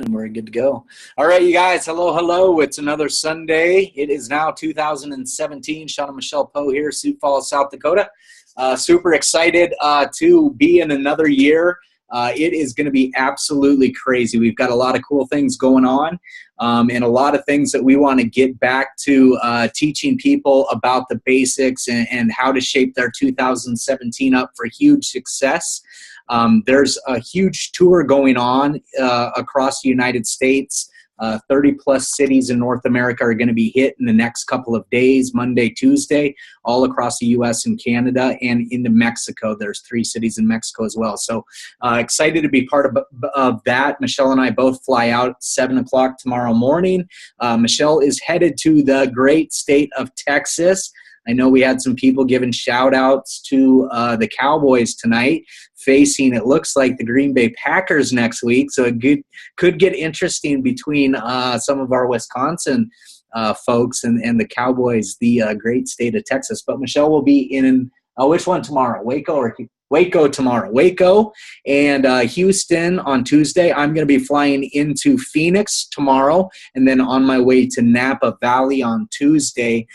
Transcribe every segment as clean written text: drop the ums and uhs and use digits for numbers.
And we're good to go. All right, you guys. Hello, hello. It's another Sunday. It is now 2017. Shawn and Michelle Poe here, Sioux Falls, South Dakota. Super excited to be in another year. It is going to be absolutely crazy. We've got a lot of cool things going on and a lot of things that we want to get back to teaching people about the basics and how to shape their 2017 up for huge success. There's a huge tour going on across the United States. 30-plus cities in North America are going to be hit in the next couple of days, Monday, Tuesday, all across the U.S. and Canada, and into Mexico. There's 3 cities in Mexico as well. So excited to be part of that. Michelle and I both fly out at 7 o'clock tomorrow morning. Michelle is headed to the great state of Texas. I know we had some people giving shout-outs to the Cowboys tonight, facing, it looks like, the Green Bay Packers next week. So it could get interesting between some of our Wisconsin folks and the Cowboys, the great state of Texas. But Michelle will be in which one tomorrow? Waco tomorrow. Waco and Houston on Tuesday. I'm going to be flying into Phoenix tomorrow and then on my way to Napa Valley on Tuesday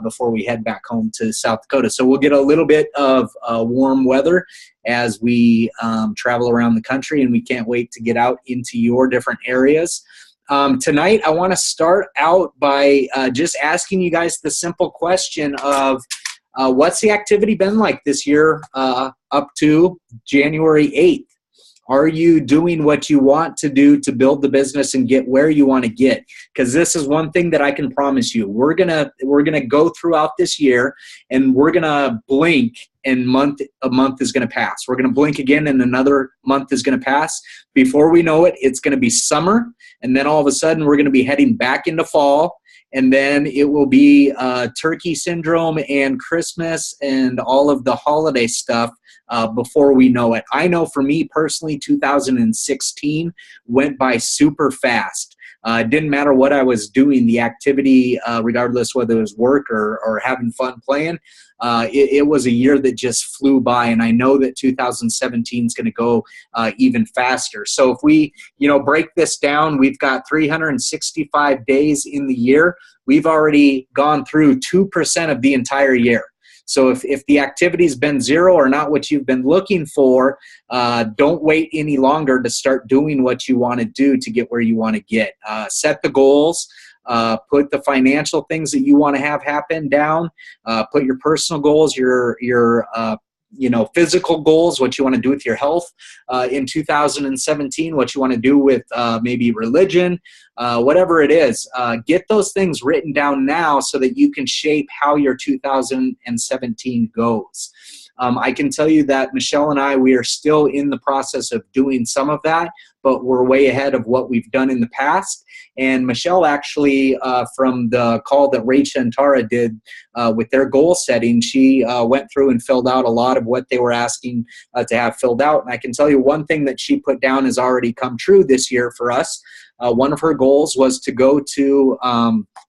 before we head back home to South Dakota. So we'll get a little bit of warm weather as we travel around the country, and we can't wait to get out into your different areas. Tonight, I want to start out by just asking you guys the simple question of what's the activity been like this year up to January 8th? Are you doing what you want to do to build the business and get where you want to get? Because this is one thing that I can promise you. We're gonna go throughout this year, and we're gonna blink, and a month is gonna pass. We're gonna blink again, and another month is gonna pass. Before we know it, it's gonna be summer, and then all of a sudden we're gonna be heading back into fall. And then it will be turkey syndrome and Christmas and all of the holiday stuff before we know it. I know for me personally, 2016 went by super fast. It didn't matter what I was doing, the activity, regardless whether it was work or having fun playing, it was a year that just flew by, and I know that 2017 is going to go even faster. So if we, break this down, we've got 365 days in the year. We've already gone through 2% of the entire year. So if the activity's been 0 or not what you've been looking for, don't wait any longer to start doing what you want to do to get where you want to get. Set the goals. Put the financial things that you want to have happen down. Put your personal goals, your physical goals, what you want to do with your health in 2017, what you want to do with maybe religion, whatever it is. Get those things written down now so that you can shape how your 2017 goes. I can tell you that Michelle and I, we are still in the process of doing some of that, but we're way ahead of what we've done in the past. And Michelle actually, from the call that Rachel and Tara did with their goal setting, she went through and filled out a lot of what they were asking to have filled out. And I can tell you one thing that she put down has already come true this year for us. One of her goals was to go to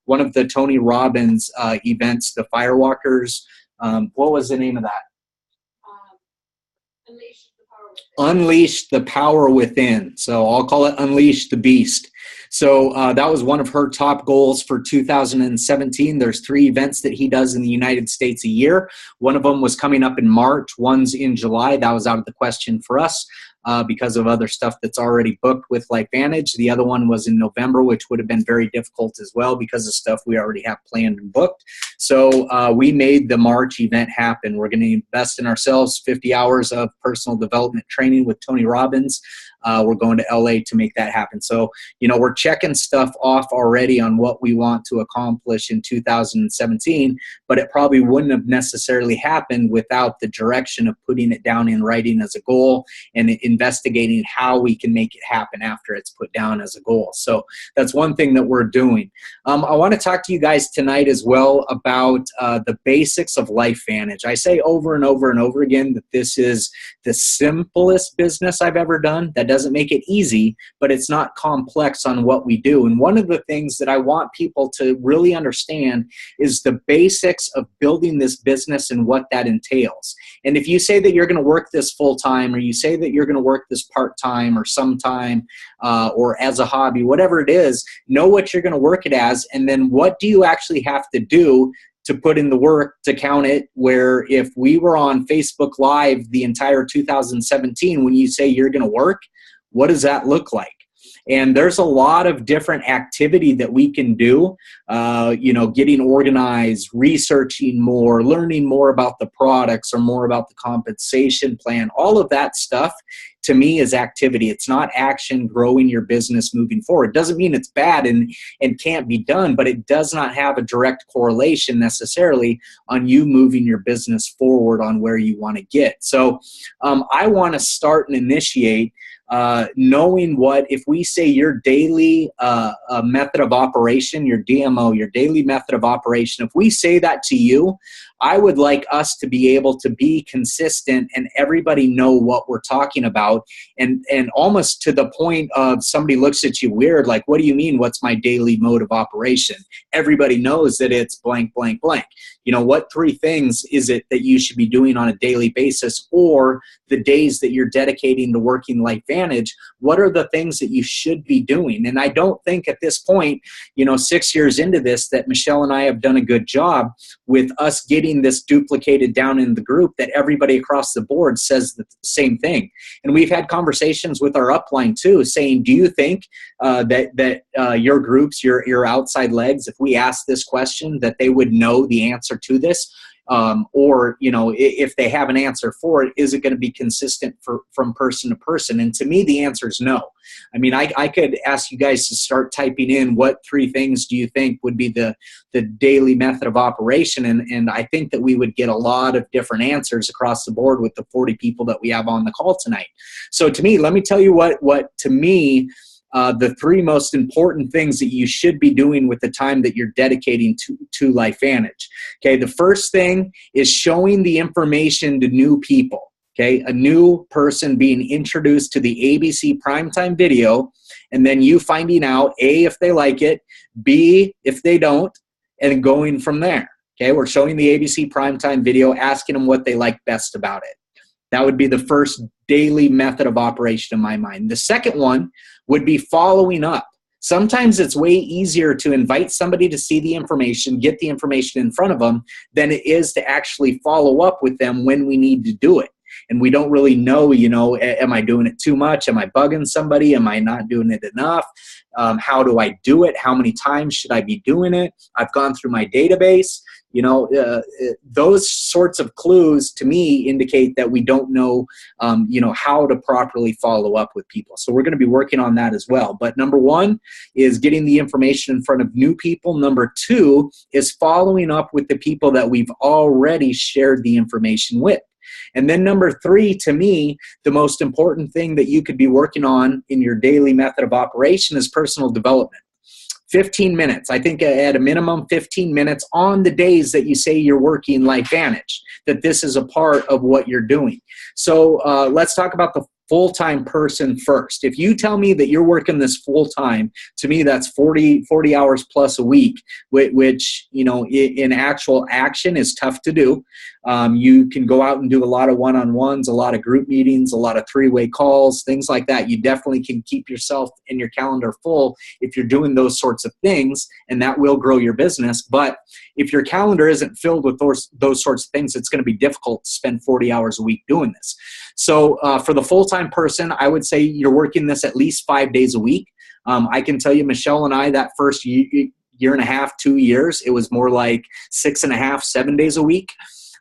one of the Tony Robbins events, the Firewalkers. What was the name of that? Unleash the Power Within. So I'll call it Unleash the Beast. So that was one of her top goals for 2017. There's 3 events that he does in the United States a year. One of them was coming up in March. One's in July. That was out of the question for us because of other stuff that's already booked with LifeVantage. The other one was in November, which would have been very difficult as well because of stuff we already have planned and booked. So we made the March event happen. We're going to invest in ourselves, 50 hours of personal development training with Tony Robbins. We're going to LA to make that happen. So, we're checking stuff off already on what we want to accomplish in 2017, but it probably wouldn't have necessarily happened without the direction of putting it down in writing as a goal and investigating how we can make it happen after it's put down as a goal. So that's one thing that we're doing. I want to talk to you guys tonight as well about about the basics of LifeVantage. I say over and over and over again that this is the simplest business I've ever done. That doesn't make it easy, but it's not complex on what we do. And one of the things that I want people to really understand is the basics of building this business and what that entails. And if you say that you're going to work this full-time, or you say that you're going to work this part-time or sometime or as a hobby, whatever it is, know what you're going to work it as, and then what do you actually have to do to put in the work to count it. Where if we were on Facebook Live the entire 2017, when you say you're going to work, what does that look like? And there's a lot of different activity that we can do, you know, getting organized, researching more, learning more about the products or more about the compensation plan. All of that stuff to me is activity. It's not action growing your business moving forward. Doesn't mean it's bad and can't be done, but it does not have a direct correlation necessarily on you moving your business forward on where you want to get. So I want to start and initiate knowing what, if we say your daily method of operation, your DMO, your daily method of operation, if we say that to you, I would like us to be able to be consistent and everybody know what we're talking about, and almost to the point of somebody looks at you weird, like, what do you mean, what's my daily mode of operation? Everybody knows that it's blank, blank, blank. You know, what 3 things is it that you should be doing on a daily basis, or the days that you're dedicating to working LifeVantage, what are the things that you should be doing? And I don't think at this point, you know, 6 years into this, that Michelle and I have done a good job with us getting this duplicated down in the group, that everybody across the board says the same thing. And we've had conversations with our upline too, saying, do you think that your groups, your outside legs, if we ask this question, that they would know the answer to this? Or, you know, if they have an answer for it, is it going to be consistent from person to person? And to me, the answer is no. I mean, I could ask you guys to start typing in what 3 things do you think would be the daily method of operation, and I think that we would get a lot of different answers across the board with the 40 people that we have on the call tonight. So to me, let me tell you what to me, the 3 most important things that you should be doing with the time that you're dedicating to LifeVantage. Okay, the first thing is showing the information to new people. Okay, a new person being introduced to the ABC primetime video, and then you finding out, A, if they like it, B, if they don't, and going from there. Okay, we're showing the ABC primetime video, asking them what they like best about it. That would be the first daily method of operation in my mind. The second one would be following up. Sometimes it's way easier to invite somebody to see the information, get the information in front of them, than it is to actually follow up with them when we need to do it. And we don't really know, you know, am I doing it too much? Am I bugging somebody? Am I not doing it enough? How do I do it? How many times should I be doing it? I've gone through my database. You know, those sorts of clues to me indicate that we don't know, you know, how to properly follow up with people. So we're going to be working on that as well. But number 1 is getting the information in front of new people. Number 2 is following up with the people that we've already shared the information with. And then number 3, to me, the most important thing that you could be working on in your daily method of operation is personal development. 15 minutes. I think at a minimum 15 minutes on the days that you say you're working LifeVantage, that this is a part of what you're doing. So let's talk about the full-time person first. If you tell me that you're working this full-time, to me that's 40 hours plus a week, which, you know, in actual action is tough to do. You can go out and do a lot of one-on-ones, a lot of group meetings, a lot of 3-way calls, things like that. You definitely can keep yourself and your calendar full if you're doing those sorts of things, and that will grow your business. But if your calendar isn't filled with those sorts of things, it's going to be difficult to spend 40 hours a week doing this. So for the full-time person, I would say you're working this at least 5 days a week. I can tell you, Michelle and I, that first year and a half, 2 years, it was more like 6.5, 7 days a week.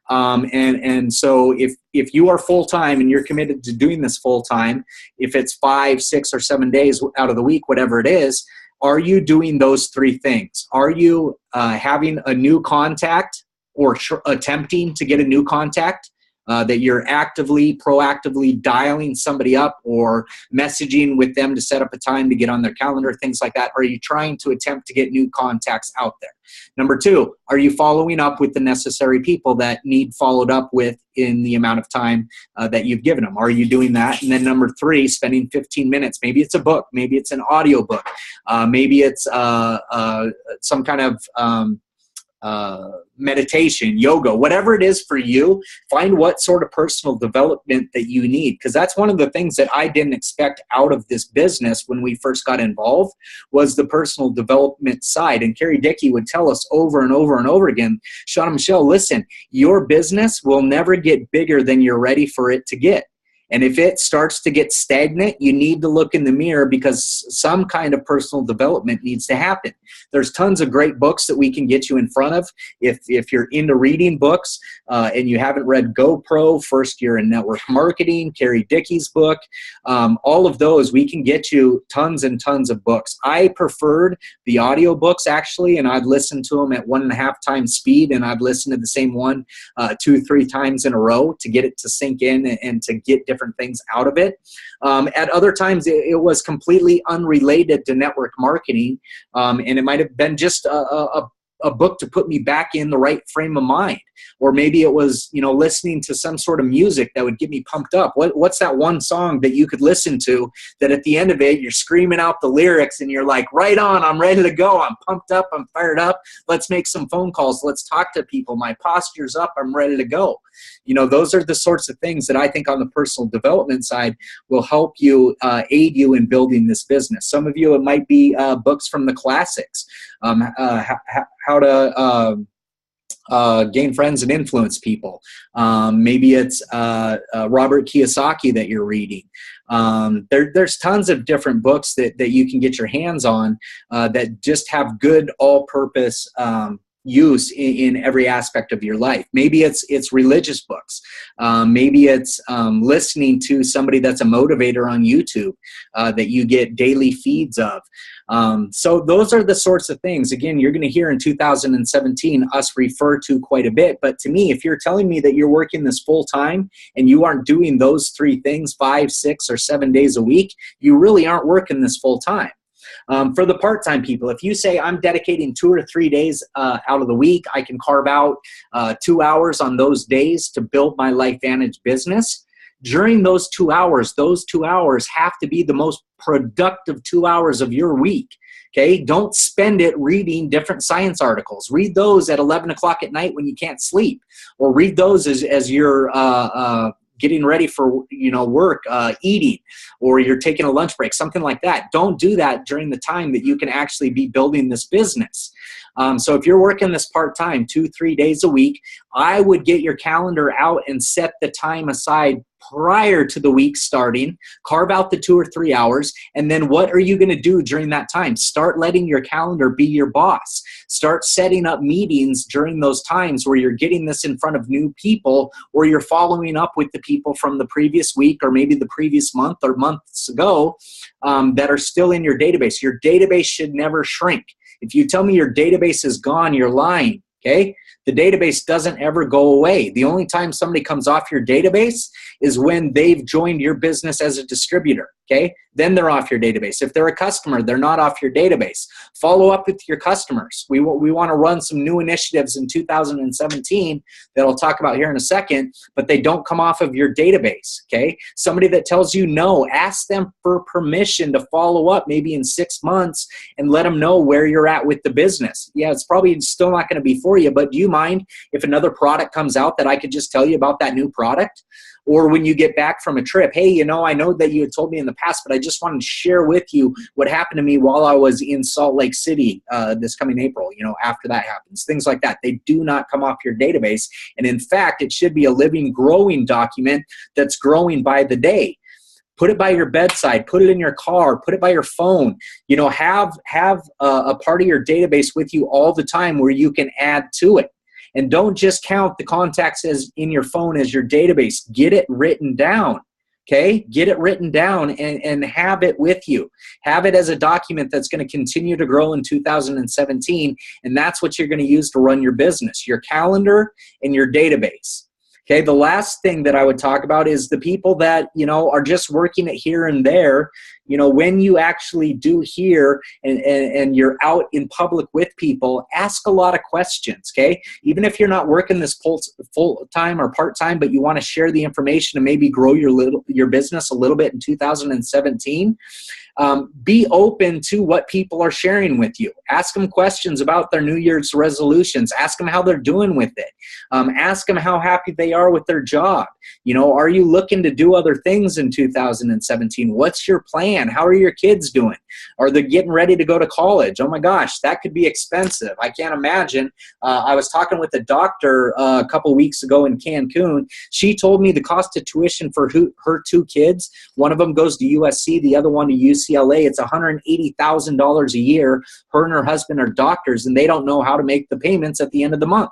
And so if you are full-time and you're committed to doing this full-time, if it's 5, 6, or 7 days out of the week, whatever it is, are you doing those 3 things? Are you having a new contact or attempting to get a new contact that you're actively, proactively dialing somebody up or messaging with them to set up a time to get on their calendar, things like that? Are you trying to attempt to get new contacts out there? Number two, are you following up with the necessary people that need followed up with in the amount of time that you've given them? Are you doing that? And then number three, spending 15 minutes. Maybe it's a book. Maybe it's an audio book. Maybe it's some kind of meditation, yoga, whatever it is for you. Find what sort of personal development that you need, because that's one of the things that I didn't expect out of this business when we first got involved, was the personal development side. And Carrie Dickey would tell us over and over and over again, Shawn and Michelle, listen, your business will never get bigger than you're ready for it to get. And if it starts to get stagnant, you need to look in the mirror, because some kind of personal development needs to happen. There's tons of great books that we can get you in front of. If you're into reading books and you haven't read GoPro, First Year in Network Marketing, Carrie Dickey's book, all of those, we can get you tons and tons of books. I preferred the audio books, actually, and I'd listen to them at 1.5 times speed, and I'd listen to the same one 2-3 times in a row to get it to sink in and to get different things out of it. At other times, it was completely unrelated to network marketing, and it might have been just a book to put me back in the right frame of mind. Or maybe it was, listening to some sort of music that would get me pumped up. What's that one song that you could listen to that at the end of it, you're screaming out the lyrics and you're like, right on, I'm ready to go. I'm pumped up. I'm fired up. Let's make some phone calls. Let's talk to people. My posture's up. I'm ready to go. Those are the sorts of things that I think on the personal development side will help you, aid you in building this business. Some of you, it might be books from the classics, how to gain friends and influence people. Maybe it's Robert Kiyosaki that you're reading. There's tons of different books that you can get your hands on that just have good all-purpose use in every aspect of your life. Maybe it's religious books. Maybe it's listening to somebody that's a motivator on YouTube that you get daily feeds of. So those are the sorts of things, again, you're going to hear in 2017 us refer to quite a bit. But to me, if you're telling me that you're working this full time and you aren't doing those 3 things 5, 6, or 7 days a week, you really aren't working this full time. For the part-time people, if you say I'm dedicating 2 or 3 days out of the week, I can carve out 2 hours on those days to build my LifeVantage business. During those 2 hours have to be the most productive 2 hours of your week. Okay, don't spend it reading different science articles. Read those at 11 o'clock at night when you can't sleep, or read those as you're getting ready for work, eating, or you're taking a lunch break, something like that. Don't do that during the time that you can actually be building this business. So if you're working this part-time 2-3 days a week, I would get your calendar out and set the time aside prior to the week starting. Carve out the 2 or 3 hours, and then what are you going to do during that time? Start letting your calendar be your boss. Start setting up meetings during those times where you're getting this in front of new people, or you're following up with the people from the previous week or maybe the previous month or months ago that are still in your database. Your database should never shrink. If you tell me your database is gone, you're lying, okay? The database doesn't ever go away. The only time somebody comes off your database is when they've joined your business as a distributor, okay? Then they're off your database. If they're a customer, they're not off your database. Follow up with your customers. We want to run some new initiatives in 2017 that I'll talk about here in a second, but they don't come off of your database, okay? Somebody that tells you no, ask them for permission to follow up maybe in 6 months and let them know where you're at with the business. Yeah, it's probably still not going to be for you, but do you mind if another product comes out that I could just tell you about that new product? Or when you get back from a trip, hey, I know that you had told me in the past, but I just wanted to share with you what happened to me while I was in Salt Lake City this coming April, after that happens. Things like that. They do not come off your database. And in fact, it should be a living, growing document that's growing by the day. Put it by your bedside, put it in your car, put it by your phone. Have a part of your database with you all the time where you can add to it. And don't just count the contacts as in your phone as your database. Get it written down, okay? Get it written down and have it with you. Have it as a document that's going to continue to grow in 2017, and that's what you're going to use to run your business, your calendar and your database. Okay, the last thing that I would talk about is the people that, are just working it here and there. When you actually do hear and you're out in public with people, ask a lot of questions, okay? Even if you're not working this full-time or part-time, but you want to share the information and maybe grow your business a little bit in 2017, be open to what people are sharing with you. Ask them questions about their New Year's resolutions. Ask them how they're doing with it. Ask them how happy they are with their job. Are you looking to do other things in 2017? What's your plan? How are your kids doing? Are they getting ready to go to college? Oh my gosh, that could be expensive. I can't imagine. I was talking with a doctor a couple weeks ago in Cancun. She told me the cost of tuition for her two kids, one of them goes to USC, the other one to UCLA. It's $180,000 a year. Her and her husband are doctors, and they don't know how to make the payments at the end of the month.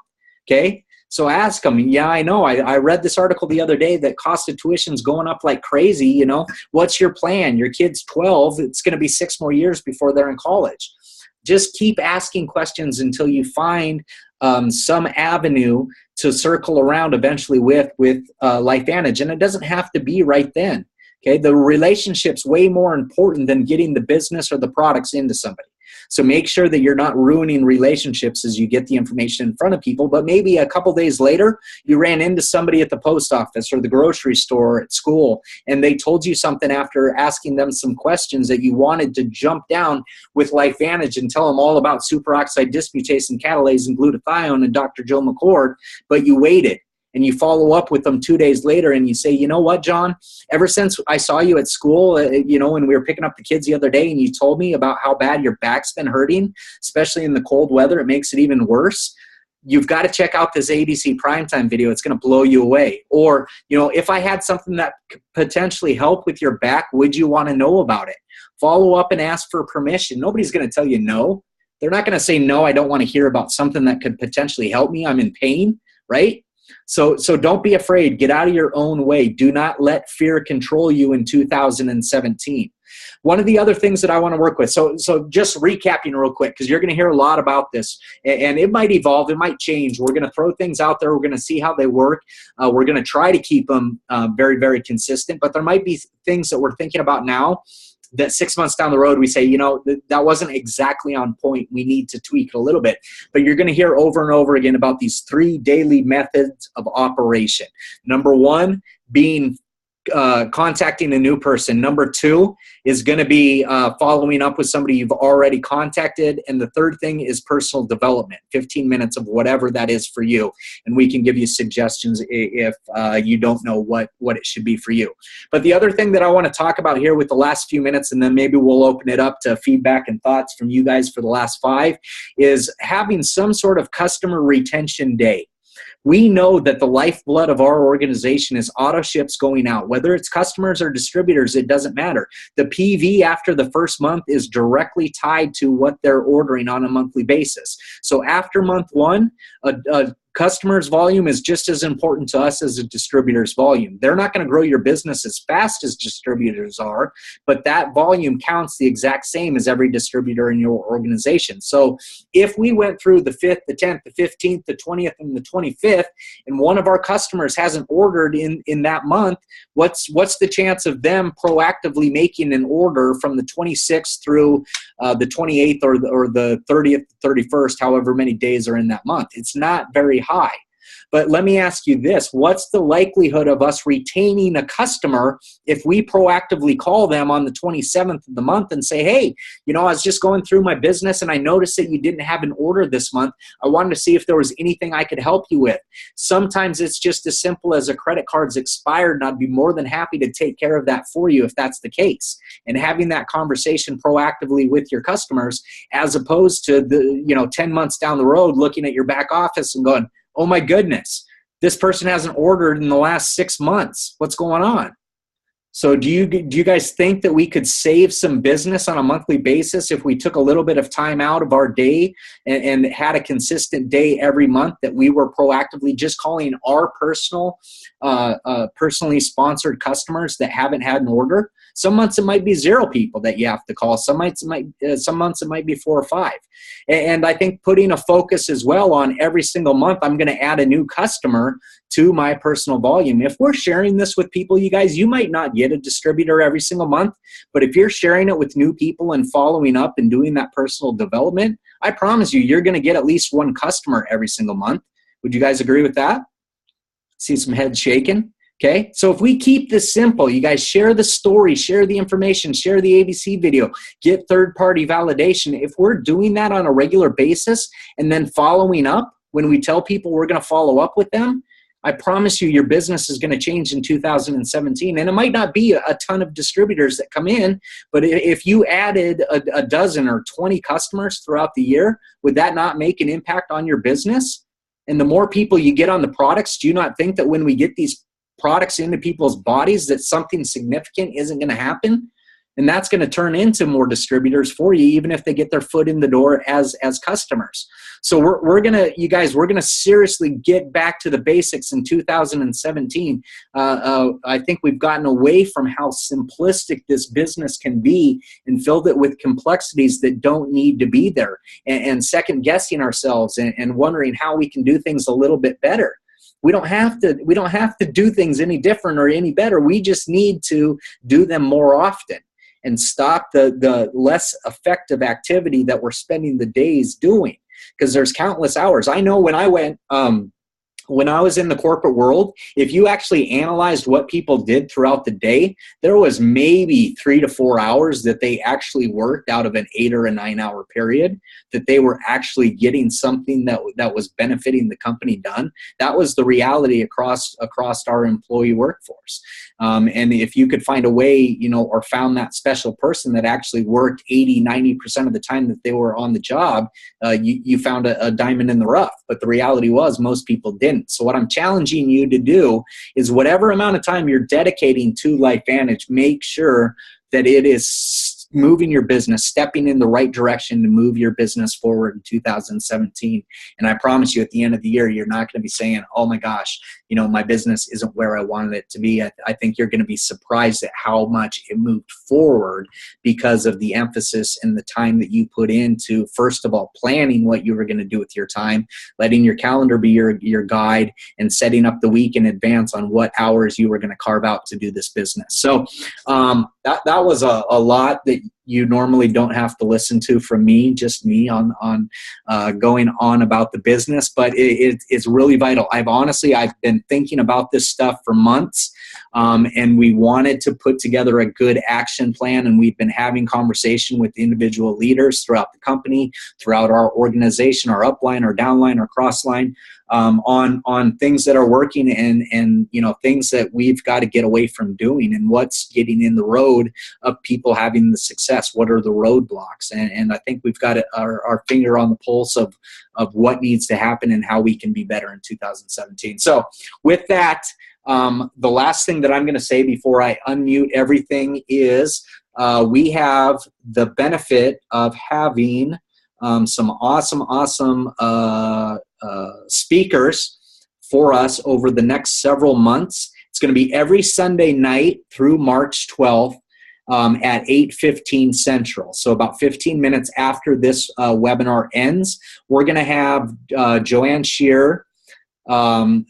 Okay? So ask them, yeah, I know. I read this article the other day that cost of tuition's going up like crazy. What's your plan? Your kid's 12. It's going to be 6 more years before they're in college. Just keep asking questions until you find some avenue to circle around eventually with LifeVantage. And it doesn't have to be right then. Okay, the relationship's way more important than getting the business or the products into somebody. So make sure that you're not ruining relationships as you get the information in front of people, but maybe a couple days later, you ran into somebody at the post office or the grocery store or at school, and they told you something after asking them some questions that you wanted to jump down with LifeVantage and tell them all about superoxide dismutase and catalase and glutathione and Dr. Joe McCord, but you waited. And you follow up with them 2 days later and you say, you know what, John, ever since I saw you at school, and we were picking up the kids the other day and you told me about how bad your back's been hurting, especially in the cold weather, it makes it even worse. You've got to check out this ABC Primetime video. It's going to blow you away. Or, if I had something that could potentially help with your back, would you want to know about it? Follow up and ask for permission. Nobody's going to tell you no. They're not going to say, no, I don't want to hear about something that could potentially help me. I'm in pain, right? So don't be afraid. Get out of your own way. Do not let fear control you in 2017. One of the other things that I want to work with, so just recapping real quick, because you're going to hear a lot about this, and it might evolve, it might change. We're going to throw things out there. We're going to see how they work. We're going to try to keep them very, very consistent, but there might be things that we're thinking about now that 6 months down the road, we say, that wasn't exactly on point. We need to tweak it a little bit. But you're going to hear over and over again about these 3 daily methods of operation. Number 1, being contacting a new person. Number 2 is going to be following up with somebody you've already contacted. And the third thing is personal development, 15 minutes of whatever that is for you. And we can give you suggestions if you don't know what it should be for you. But the other thing that I want to talk about here with the last few minutes, and then maybe we'll open it up to feedback and thoughts from you guys for the last 5, is having some sort of customer retention day. We know that the lifeblood of our organization is auto ships going out. Whether it's customers or distributors, it doesn't matter. The PV after the first month is directly tied to what they're ordering on a monthly basis. So after month 1, a customer's volume is just as important to us as a distributor's volume. They're not going to grow your business as fast as distributors are, but that volume counts the exact same as every distributor in your organization. So if we went through the 5th, the 10th, the 15th, the 20th, and the 25th, and one of our customers hasn't ordered in that month, what's the chance of them proactively making an order from the 26th through the 28th or the 30th, 31st, however many days are in that month? It's not very high. But let me ask you this. What's the likelihood of us retaining a customer if we proactively call them on the 27th of the month and say, hey, I was just going through my business and I noticed that you didn't have an order this month. I wanted to see if there was anything I could help you with. Sometimes it's just as simple as a credit card's expired, and I'd be more than happy to take care of that for you if that's the case. And having that conversation proactively with your customers, as opposed to 10 months down the road looking at your back office and going, oh my goodness, this person hasn't ordered in the last 6 months. What's going on? So do you guys think that we could save some business on a monthly basis if we took a little bit of time out of our day and had a consistent day every month that we were proactively just calling our personal personally sponsored customers that haven't had an order. Some months it might be 0 people that you have to call. Some months it might be 4 or 5. And I think putting a focus as well on every single month, I'm going to add a new customer to my personal volume. If we're sharing this with people, you guys, you might not get a distributor every single month, but if you're sharing it with new people and following up and doing that personal development, I promise you, you're going to get at least 1 customer every single month. Would you guys agree with that? See some heads shaking. Okay, so if we keep this simple, you guys share the story, share the information, share the ABC video, get third-party validation. If we're doing that on a regular basis and then following up when we tell people we're going to follow up with them, I promise you your business is going to change in 2017. And it might not be a ton of distributors that come in, but if you added a dozen or 20 customers throughout the year, would that not make an impact on your business? And the more people you get on the products, do you not think that when we get these products into people's bodies that something significant isn't going to happen? And that's going to turn into more distributors for you, even if they get their foot in the door as customers. So we're going to seriously get back to the basics in 2017. I think we've gotten away from how simplistic this business can be and filled it with complexities that don't need to be there, and second guessing ourselves and wondering how we can do things a little bit better. We don't have to do things any different or any better. We just need to do them more often and stop the less effective activity that we're spending the days doing, because there's countless hours. I know when I was in the corporate world, if you actually analyzed what people did throughout the day, there was maybe 3 to 4 hours that they actually worked out of an 8 or a 9 hour period, that they were actually getting something that was benefiting the company done. That was the reality across our employee workforce. And if you could find a way, or found that special person that actually worked 80, 90% of the time that they were on the job, you found a diamond in the rough. But the reality was most people didn't. So what I'm challenging you to do is whatever amount of time you're dedicating to LifeVantage, make sure that it is moving your business, stepping in the right direction to move your business forward in 2017. And I promise you at the end of the year, you're not going to be saying, oh my gosh, my business isn't where I wanted it to be. I think you're going to be surprised at how much it moved forward because of the emphasis and the time that you put into, first of all, planning what you were going to do with your time, letting your calendar be your guide, and setting up the week in advance on what hours you were going to carve out to do this business. So that was a lot that you normally don't have to listen to from me, just me on going on about the business, but it's really vital. I've been thinking about this stuff for months, and we wanted to put together a good action plan, and we've been having conversation with individual leaders throughout the company, throughout our organization, our upline, our downline, our crossline, on things that are working and things that we've got to get away from doing, and what's getting in the road of people having the success. What are the roadblocks? And I think we've got our finger on the pulse of what needs to happen and how we can be better in 2017. So with that, the last thing that I'm going to say before I unmute everything is we have the benefit of having some awesome speakers for us over the next several months. It's going to be every Sunday night through March 12th at 8:15 Central. So about 15 minutes after this webinar ends, we're going to have Joanne Shear Parkin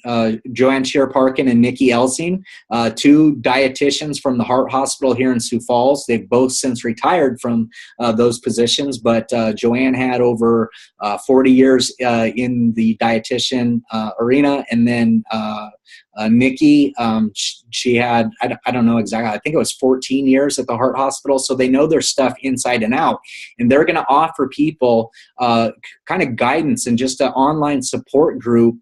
and Nikki Elsing, 2 dietitians from the Heart Hospital here in Sioux Falls. They've both since retired from those positions, but Joanne had over 40 years in the dietitian arena, and then Nikki, she had, I don't know exactly, I think it was 14 years at the Heart Hospital, so they know their stuff inside and out, and they're going to offer people kind of guidance and just an online support group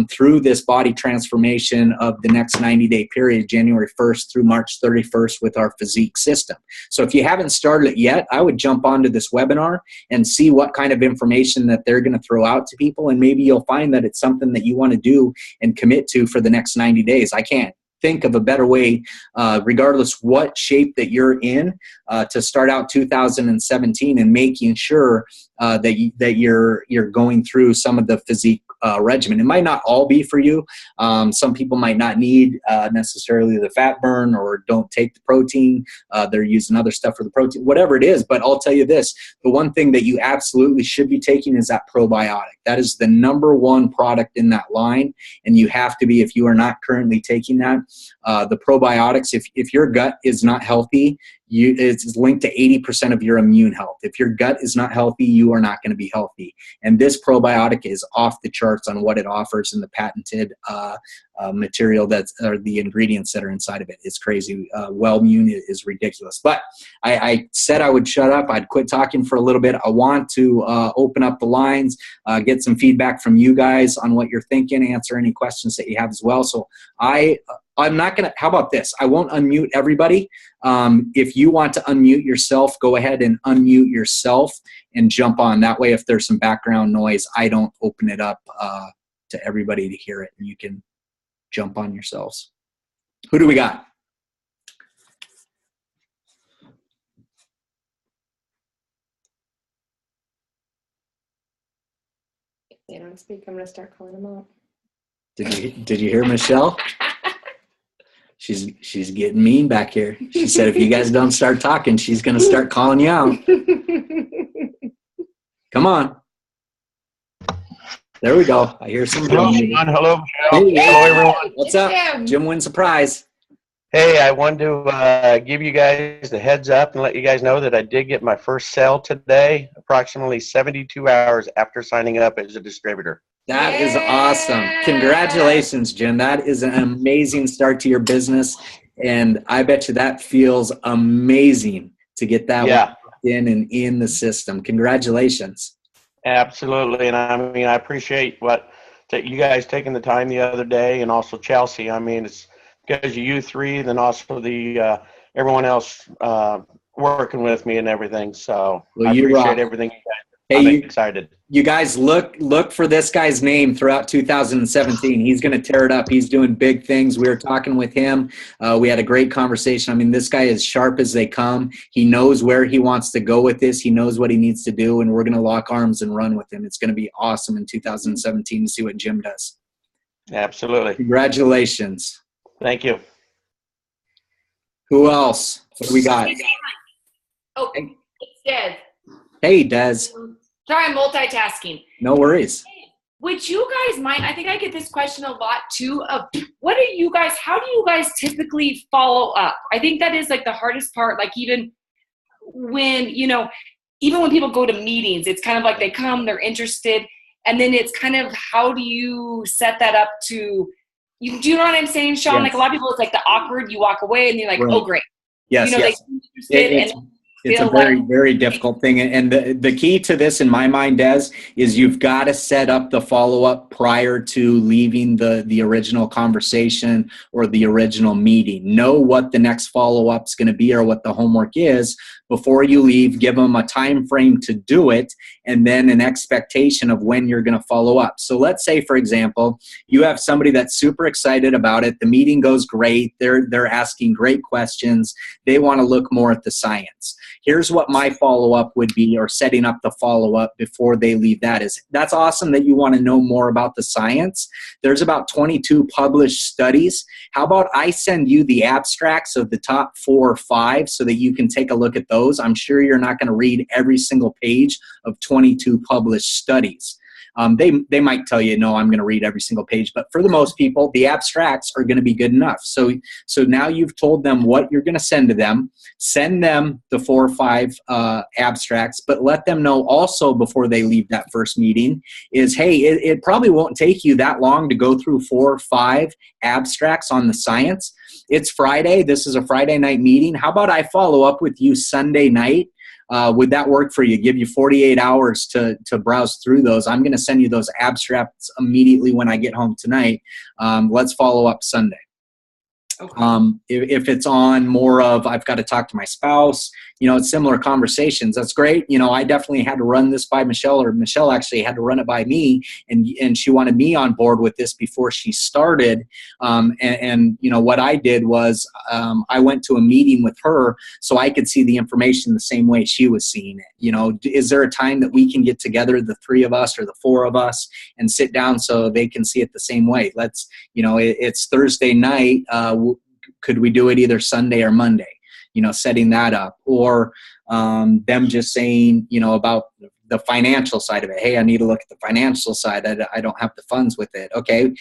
through this body transformation of the next 90-day period, January 1st through March 31st, with our physique system. So if you haven't started it yet, I would jump onto this webinar and see what kind of information that they're going to throw out to people, and maybe you'll find that it's something that you want to do and commit to for the next 90 days. I can't think of a better way, regardless what shape that you're in, to start out 2017 and making sure that you're going through some of the physique regimen. It might not all be for you. Some people might not need necessarily the fat burn or don't take the protein. They're using other stuff for the protein, whatever it is. But I'll tell you this, the one thing that you absolutely should be taking is that probiotic. That is the #1 product in that line. And you have to be, if you are not currently taking that. The probiotics, if your gut is not healthy, it's linked to 80% of your immune health. If your gut is not healthy, you are not going to be healthy. And this probiotic is off the charts on what it offers in the patented material or the ingredients that are inside of it. It's crazy. Wellmune is ridiculous. But I said I would shut up. I'd quit talking for a little bit. I want to open up the lines, get some feedback from you guys on what you're thinking, answer any questions that you have as well. So I'm not going to, how about this? I won't unmute everybody. If you want to unmute yourself, go ahead and unmute yourself and jump on. That way, if there's some background noise, I don't open it up to everybody to hear it, and you can jump on yourselves. Who do we got? If they don't speak, I'm going to start calling them out. Did you hear Michelle? She's getting mean back here. She said if you guys don't start talking, she's going to start calling you out. Come on. There we go. I hear some. Hello, Shawn. Hello, Michelle. Hey, hello, everyone. What's up? Jim wins a prize. Hey, I wanted to give you guys the heads up and let you guys know that I did get my first sale today, approximately 72 hours after signing up as a distributor. That is awesome. Congratulations, Jim. That is an amazing start to your business. And I bet you that feels amazing to get that in the system. Congratulations. Absolutely. And I mean, I appreciate you guys taking the time the other day, and also Chelsea. I mean, it's because of you three, then also the everyone else working with me and everything. So I appreciate everything you guys. I'm excited. You guys look for this guy's name throughout 2017. He's going to tear it up. He's doing big things. We were talking with him. We had a great conversation. I mean, this guy is sharp as they come. He knows where he wants to go with this. He knows what he needs to do, and we're going to lock arms and run with him. It's going to be awesome in 2017 to see what Jim does. Absolutely. Congratulations. Thank you. Who else? What do we got? Oh, it's Des. Hey, Des. Sorry, I'm multitasking. No worries. Would you guys mind? I think I get this question a lot too. Of how do you guys typically follow up? I think that is like the hardest part. Like even when people go to meetings, it's kind of like they come, they're interested, and then it's kind of how do you set that up to? Do you know what I'm saying, Shawn? Yes. Like a lot of people, it's like the awkward. You walk away and you're like, right. Oh, great. Yes, They seem interested it's a very, very difficult thing. And the key to this in my mind, Des, is you've got to set up the follow-up prior to leaving the original conversation or the original meeting. Know what the next follow-up is going to be or what the homework is before you leave. Give them a time frame to do it and then an expectation of when you're going to follow up. So let's say, for example, you have somebody that's super excited about it. The meeting goes great. They're asking great questions. They want to look more at the science. Here's what my follow-up would be, or setting up the follow-up before they leave that is, that's awesome that you want to know more about the science. There's about 22 published studies. How about I send you the abstracts of the top 4 or 5 so that you can take a look at those? I'm sure you're not going to read every single page of 22 published studies. They might tell you, no, I'm going to read every single page. But for the most people, the abstracts are going to be good enough. So now you've told them what you're going to send to them. Send them the 4 or 5 abstracts, but let them know also before they leave that first meeting is, hey, it probably won't take you that long to go through 4 or 5 abstracts on the science. It's Friday. This is a Friday night meeting. How about I follow up with you Sunday night? Would that work for you? Give you 48 hours to browse through those. I'm going to send you those abstracts immediately when I get home tonight. Let's follow up Sunday. Okay. If it's on more of I've got to talk to my spouse, similar conversations. That's great. I definitely had to run this by Michelle, or Michelle actually had to run it by me, and she wanted me on board with this before she started. And what I did was I went to a meeting with her so I could see the information the same way she was seeing it. Is there a time that we can get together, the three of us or the four of us, and sit down so they can see it the same way? Let's, it's Thursday night. Could we do it either Sunday or Monday? Setting that up, or them just saying, about the financial side of it. Hey, I need to look at the financial side. I don't have the funds with it. Okay.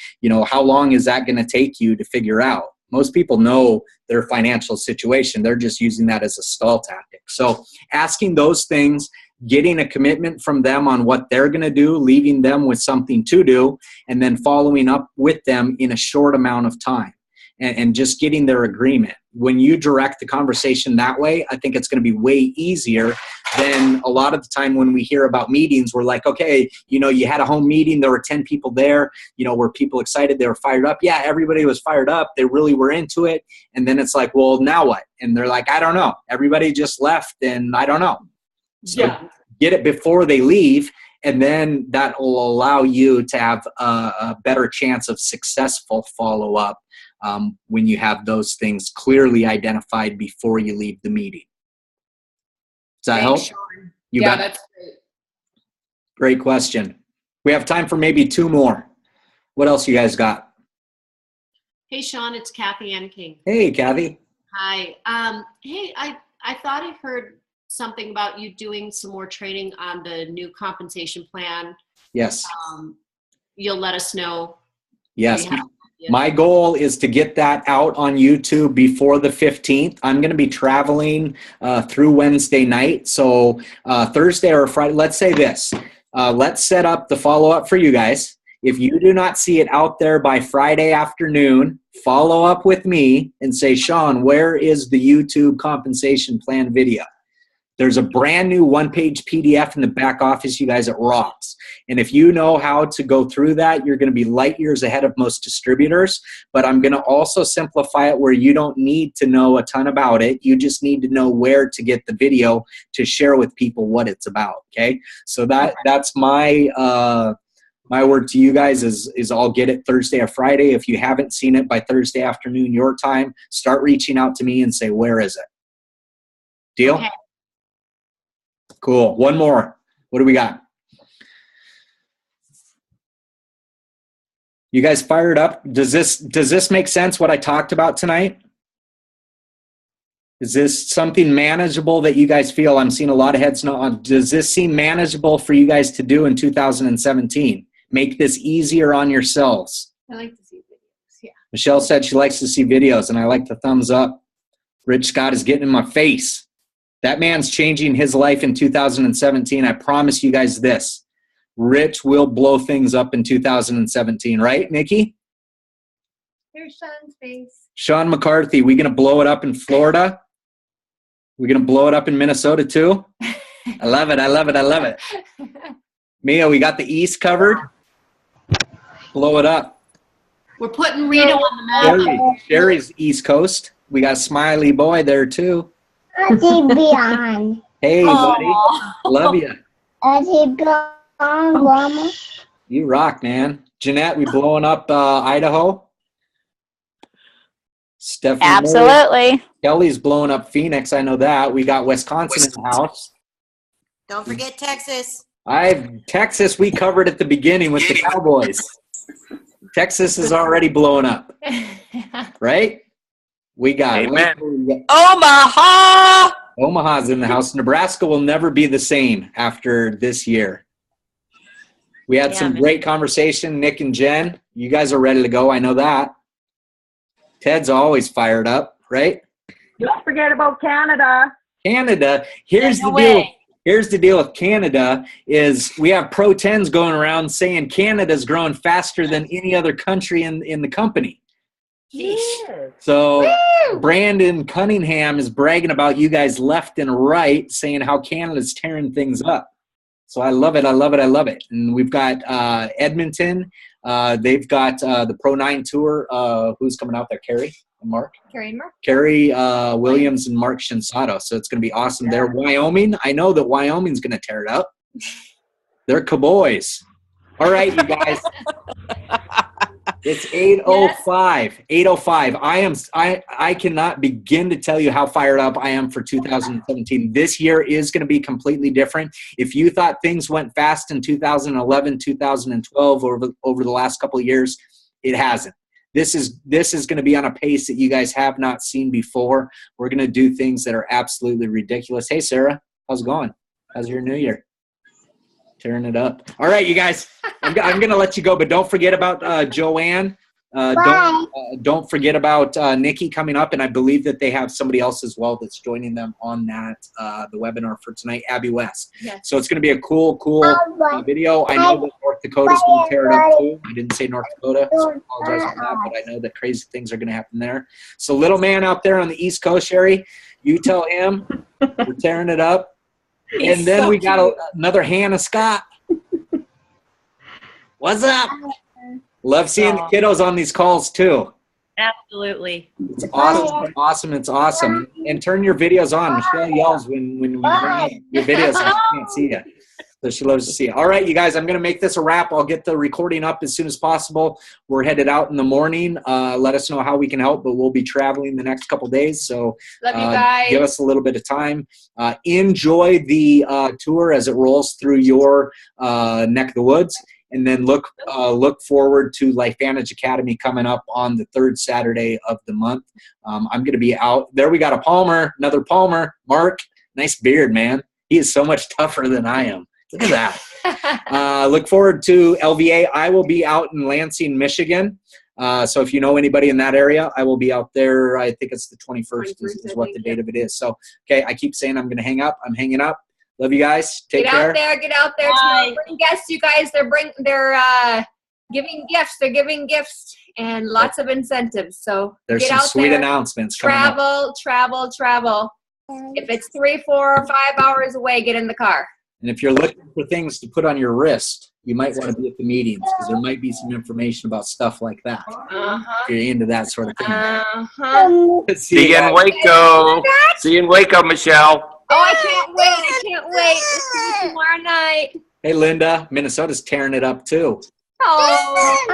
How long is that going to take you to figure out? Most people know their financial situation. They're just using that as a stall tactic. So asking those things, getting a commitment from them on what they're going to do, leaving them with something to do, and then following up with them in a short amount of time. And just getting their agreement. When you direct the conversation that way, I think it's going to be way easier than a lot of the time when we hear about meetings. We're like, okay, you had a home meeting. There were 10 people there. Were people excited? They were fired up. Yeah, everybody was fired up. They really were into it. And then it's like, well, now what? And they're like, I don't know. Everybody just left, and I don't know. So get it before they leave. And then that will allow you to have a better chance of successful follow-up when you have those things clearly identified before you leave the meeting. Does that help? Shawn. You bet. bet. That's great. Great question. We have time for maybe two more. What else you guys got? Hey, Shawn, it's Kathy Ann King. Hey, Kathy. Hi. Hey, I thought I heard something about you doing some more training on the new compensation plan. Yes. You'll let us know. Yes. My goal is to get that out on YouTube before the 15th. I'm going to be traveling through Wednesday night. So Thursday or Friday, let's say this. Let's set up the follow-up for you guys. If you do not see it out there by Friday afternoon, follow up with me and say, Shawn, where is the YouTube compensation plan video? There's a brand new one-page PDF in the back office, you guys. It rocks. And if you know how to go through that, you're going to be light years ahead of most distributors. But I'm going to also simplify it where you don't need to know a ton about it. You just need to know where to get the video to share with people what it's about, okay? So that's my my word to you guys is I'll get it Thursday or Friday. If you haven't seen it by Thursday afternoon your time, start reaching out to me and say, where is it? Deal? Okay. Cool. One more. What do we got? You guys fired up? Does this make sense what I talked about tonight? Is this something manageable that you guys feel? I'm seeing a lot of heads nod. Does this seem manageable for you guys to do in 2017? Make this easier on yourselves. I like to see videos. Yeah. Michelle said she likes to see videos, and I like the thumbs up. Rich Scott is getting in my face. That man's changing his life in 2017. I promise you guys this. Rich will blow things up in 2017, right, Nikki? Here's Shawn's face. Shawn McCarthy, we going to blow it up in Florida? We going to blow it up in Minnesota too? I love it. I love it. I love it. Mia, we got the East covered. Blow it up. We're putting Reno on the map. Sherry's East Coast. We got Smiley Boy there too. Beyond. Hey, buddy. Love you. Mama. You rock, man. Jeanette, we blowing up Idaho? Stephanie Absolutely. Murray. Kelly's blowing up Phoenix. I know that. We got Wisconsin in the house. Don't forget Texas. Texas, we covered at the beginning with the Cowboys. Texas is already blowing up. Right? We got Amen. Omaha! Omaha's in the house. Nebraska will never be the same after this year. We had some great conversation. Nick and Jen, you guys are ready to go. I know that. Ted's always fired up, right? Don't forget about Canada. Canada. Here's the deal. Here's the deal with Canada is we have Pro 10s going around saying Canada's growing faster than any other country in the company. Yes. So Brandon Cunningham is bragging about you guys left and right, saying how Canada's tearing things up. So I love it. I love it. I love it. And we've got Edmonton. They've got the Pro 9 Tour. Who's coming out there? Carrie? Mark? Carrie and Mark. Carrie Williams and Mark Shinsato. So it's going to be awesome there. Wyoming, I know that Wyoming's going to tear it up. They're cowboys. All right, you guys. It's 8:05. 8:05. I cannot begin to tell you how fired up I am for 2017. This year is going to be completely different. If you thought things went fast in 2011, 2012 over the last couple of years, it hasn't. This is going to be on a pace that you guys have not seen before. We're going to do things that are absolutely ridiculous. Hey, Sarah, how's it going? How's your new year? Tearing it up. All right, you guys, I'm going to let you go, but don't forget about Joanne. Don't forget about Nikki coming up, and I believe that they have somebody else as well that's joining them on that the webinar for tonight, Abby West. Yes. So it's going to be a cool video. I know that North Dakota's going to tear it up too. I didn't say North Dakota, so I apologize for that, but I know that crazy things are going to happen there. So little man out there on the East Coast, Sherry, you tell him we're tearing it up. And then we got another Hannah Scott. What's up? Love seeing the kiddos on these calls too. Absolutely. It's awesome. It's awesome. And turn your videos on. Michelle yells when we bring your videos. I can't see you. So she loves to see it. All right, you guys, I'm going to make this a wrap. I'll get the recording up as soon as possible. We're headed out in the morning. Let us know how we can help, but we'll be traveling the next couple days. So Love you guys. Give us a little bit of time. Enjoy the tour as it rolls through your neck of the woods. And then look forward to Lifevantage Academy coming up on the third Saturday of the month. I'm going to be out. There we got a Palmer, another Palmer. Mark, nice beard, man. He is so much tougher than I am. Look at that. Look forward to LVA. I will be out in Lansing, Michigan. So if you know anybody in that area, I will be out there. I think it's the 21st is what the date of it is. So, okay, I keep saying I'm going to hang up. I'm hanging up. Love you guys. Take care. Get out there. Tomorrow. Bring guests, you guys. They're giving gifts. They're giving gifts and lots of incentives. So there's get some out sweet there. announcements coming up. Travel. If it's 3, 4, or 5 hours away, get in the car. And if you're looking for things to put on your wrist, you might want to be at the meetings because there might be some information about stuff like that. If you're into that sort of thing. See you in Waco. See you in Waco, Michelle. Oh, I can't wait. See you tomorrow night. Hey, Linda, Minnesota's tearing it up too. Oh.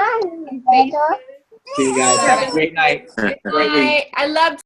See you guys. Have a great night. Good night. I love